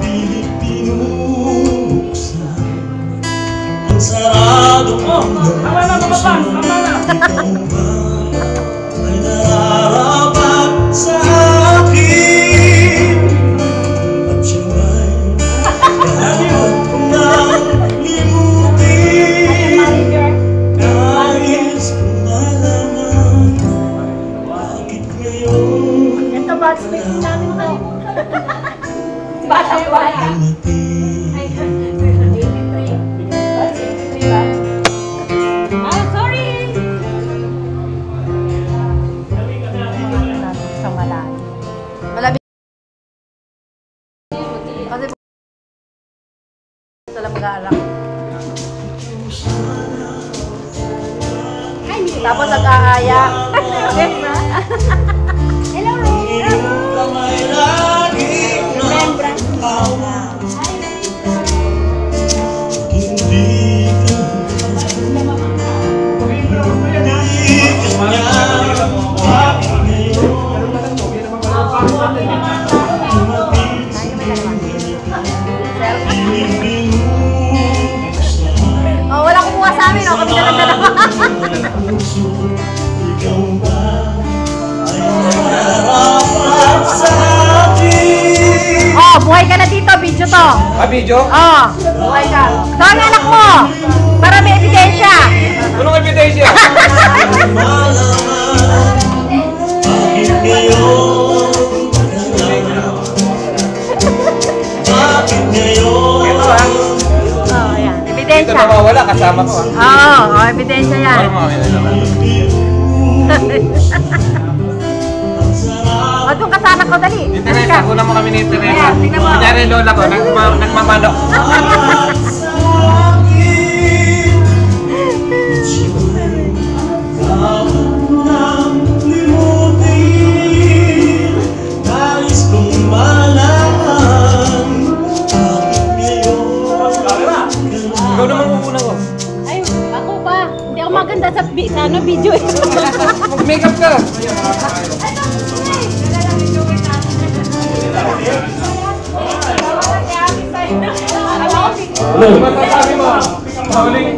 pilit pinuksan ang saradong puso. Ikaw ba ay nararapat sa akin? At siya'y dapat nang limutin. Nais kong malaman bakit ngayon Ito ba? Space namin ito. Bata-bata. Ay, 83. 83 ba? Ah, sorry! Sa malalim. Malabit. Kasi sila mag-aalak. Tapos nag-aaya. Hello, Rose. kamay laging nakahawa. Hindi ka niya bakit ngayon Oh, wala kumuha sa amin, oh. Kami na nagdalawa. ikaw ba ay nararapat sa akin? Oh, buhay ka na dito, video to. Ah, video? Oh, buhay ka. Saan ang anak mo? Para may ebidensya. Anong ebidensya? Malaman bakit ngayon? Bakit ngayon? Ito ha. Oh, ayan. Ito Ebidensya. nawawala, kasama ko ha. Oh, ebidensya yan. Ano mga naman? O, doon ka sa anak ko, dali. Ni Teresa, ako naman kami ni Teresa. Ayan, tingnan mo. Kunyari lola ko, nagmamanok. Ikaw naman muna ko. Ay, ako pa. Hindi ako maganda sa video. Mag-makeup ka. Ano masasabi mo? Pauling